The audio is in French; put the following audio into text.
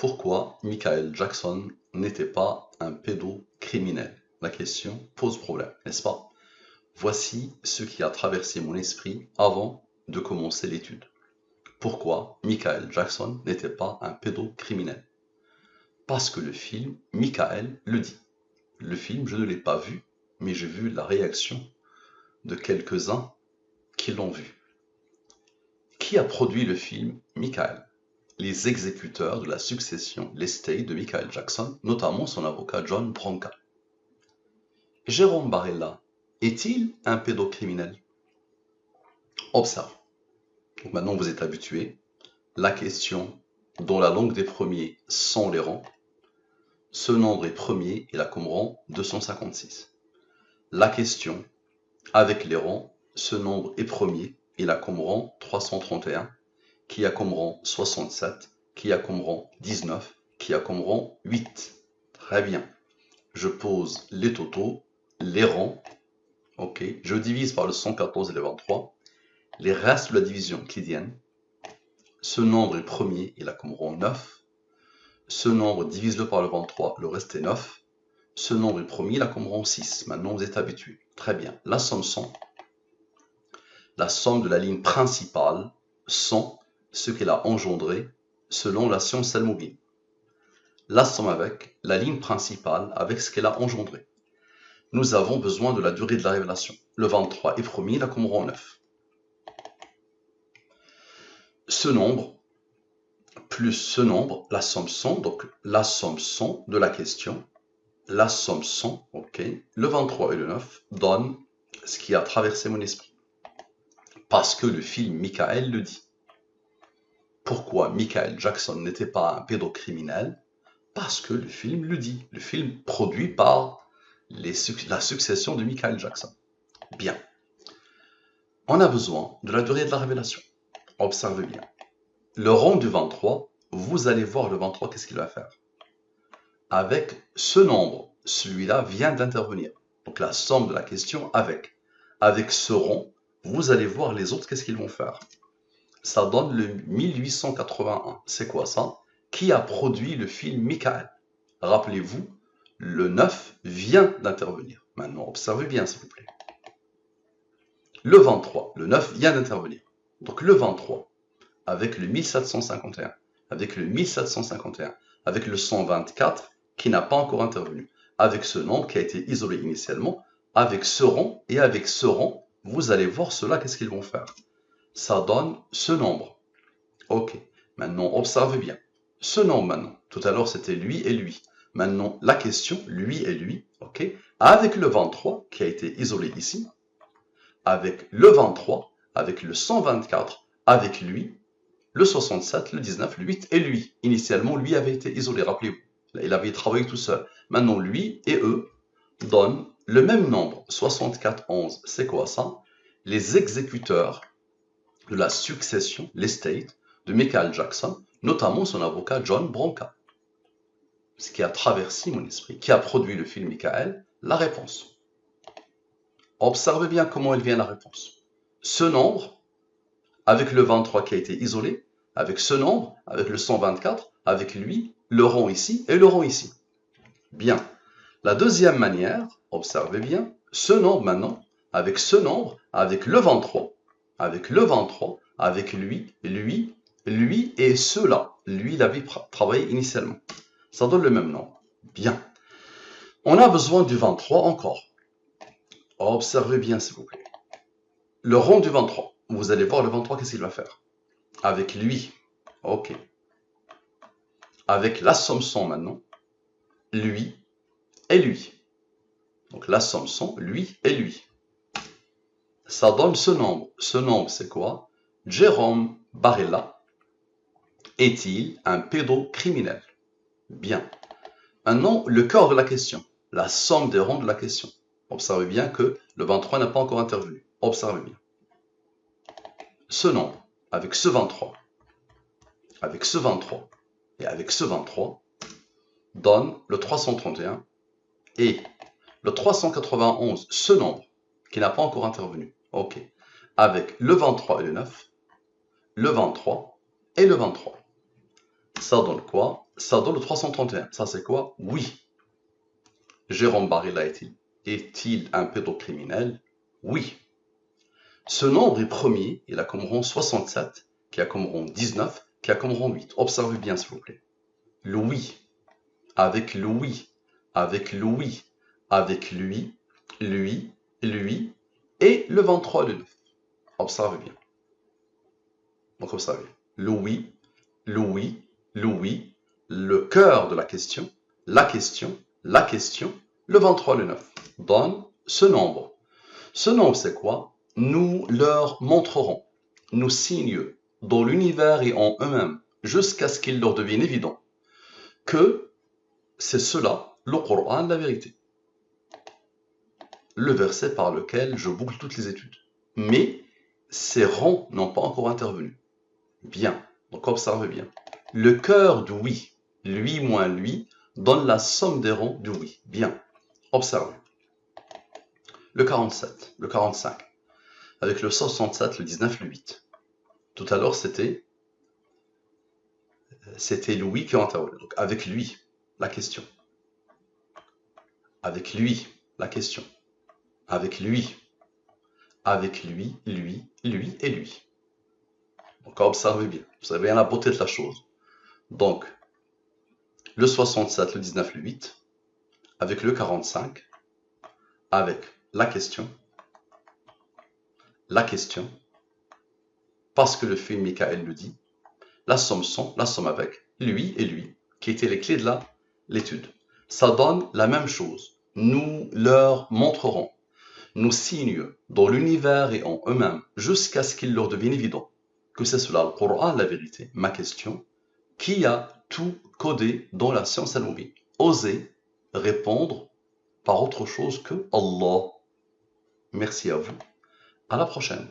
Pourquoi Michael Jackson n'était pas un pédocriminel? La question pose problème, n'est-ce pas? Voici ce qui a traversé mon esprit avant de commencer l'étude. Pourquoi Michael Jackson n'était pas un pédocriminel? Parce que le film Michael le dit. Le film, je ne l'ai pas vu, mais j'ai vu la réaction de quelques-uns qui l'ont vu. Qui a produit le film Michael? Les exécuteurs de la succession, l'estate de Michael Jackson, notamment son avocat John Branca. Jérôme Barella est-il un pédocriminel? Observe. Donc maintenant vous êtes habitué. La question dont la langue des premiers sont les rangs. Ce nombre est premier et la comme rang 256. La question avec les rangs, ce nombre est premier et la comme rang 331. Qui a comme rang 67, qui a comme rang 19, qui a comme rang 8. Très bien. Je pose les totaux, les rangs. Ok. Je divise par le 114 et le 23. Les restes de la division euclidienne. Ce nombre est premier, il a comme rang 9. Ce nombre, divise-le par le 23, le reste est 9. Ce nombre est premier, il a comme rang 6. Maintenant, vous êtes habitués. Très bien. La somme 100. La somme de la ligne principale, 100. Ce qu'elle a engendré selon la science Salmobile. La somme avec la ligne principale avec ce qu'elle a engendré. Nous avons besoin de la durée de la révélation. Le 23 est premier, la comme rang 9. Ce nombre plus ce nombre, la somme 100, donc la somme 100 de la question, la somme 100, ok, le 23 et le 9 donnent ce qui a traversé mon esprit. Parce que le film Michael le dit. Pourquoi Michael Jackson n'était pas un pédocriminel? Parce que le film le dit. Le film produit par la succession de Michael Jackson. Bien. On a besoin de la durée de la révélation. Observez bien. Le rang du 23, vous allez voir le 23, qu'est-ce qu'il va faire? Avec ce nombre, celui-là vient d'intervenir. Donc la somme de la question avec. Avec ce rang, vous allez voir les autres, qu'est-ce qu'ils vont faire? Ça donne le 1881. C'est quoi ça? Qui a produit le film Michael? Rappelez-vous, le 9 vient d'intervenir. Maintenant, observez bien, s'il vous plaît. Le 23, le 9 vient d'intervenir. Donc le 23, avec le 1751, avec le 1751, avec le 124, qui n'a pas encore intervenu, avec ce nombre qui a été isolé initialement, avec ce rang, et avec ce rang, vous allez voir cela, qu'est-ce qu'ils vont faire? Ça donne ce nombre. Ok, maintenant observez bien. Ce nombre maintenant, tout à l'heure c'était lui et lui. Maintenant la question, lui et lui, ok, avec le 23 qui a été isolé ici, avec le 23, avec le 124, avec lui, le 67, le 19, le 8 et lui. Initialement, lui avait été isolé, rappelez-vous. Il avait travaillé tout seul. Maintenant, lui et eux donnent le même nombre, 64, 11. C'est quoi ça? Les exécuteurs de la succession, l'estate, de Michael Jackson, notamment son avocat John Branca. Ce qui a traversé mon esprit, qui a produit le film Michael, la réponse. Observez bien comment elle vient la réponse. Ce nombre, avec le 23 qui a été isolé, avec ce nombre, avec le 124, avec lui, le rang ici et le rang ici. Bien. La deuxième manière, observez bien, ce nombre maintenant, avec ce nombre, avec le 23, avec le 23, avec lui et ceux-là. Lui, il avait travaillé initialement. Ça donne le même nombre. Bien. On a besoin du 23 encore. Observez bien, s'il vous plaît. Le rang du 23. Vous allez voir le 23, qu'est-ce qu'il va faire? Avec lui. Ok. Avec la somme 100 maintenant. Lui et lui. Donc la somme 100, lui et lui. Ça donne ce nombre. Ce nombre, c'est quoi? Jérôme Barella est-il un pédocriminel? Bien. Maintenant, le cœur de la question. La somme des rangs de la question. Observez bien que le 23 n'a pas encore intervenu. Observez bien. Ce nombre, avec ce 23, avec ce 23 et avec ce 23, donne le 331 et le 391, ce nombre qui n'a pas encore intervenu. Ok. Avec le 23 et le 9, le 23 et le 23. Ça donne quoi? ça donne le 331. Ça, c'est quoi? Oui. Jérôme Barilla est-il un pédocriminel? Oui. Ce nombre est premier, il a comme rang 67, qui a comme rang 19, qui a comme rang 8. Observez bien, s'il vous plaît. Le oui, avec le oui, avec le oui, avec lui, lui, et le 23 et le 9. Observez bien. Donc, observez. Le oui, le oui, le oui, le cœur de la question, la question, le 23 et le 9 donne ce nombre. Ce nombre, c'est quoi? Nous leur montrerons nos signes dans l'univers et en eux-mêmes, jusqu'à ce qu'il leur devienne évident que c'est cela, le Coran, la vérité. Le verset par lequel je boucle toutes les études. Mais ces rangs n'ont pas encore intervenu. Bien, donc observez bien. Le cœur du oui, lui moins lui, donne la somme des rangs du oui. Bien, observez. Le 47, le 45, avec le 67, le 19, le 8. Tout à l'heure, c'était le oui qui a intervenu. Donc avec lui, la question. Avec lui, la question. Avec lui, lui et lui. Donc observez bien, vous savez bien la beauté de la chose. Donc, le 67, le 19, le 8, avec le 45, avec la question, parce que le feu Michael le dit, la somme sans, la somme avec, lui et lui, qui étaient les clés de l'étude. Ça donne la même chose. Nous leur montrerons nos signes dans l'univers et en eux-mêmes, jusqu'à ce qu'il leur devienne évident que c'est cela, le Coran, la vérité. Ma question, qui a tout codé dans la science al-Mubin? Osez répondre par autre chose que Allah. Merci à vous. À la prochaine.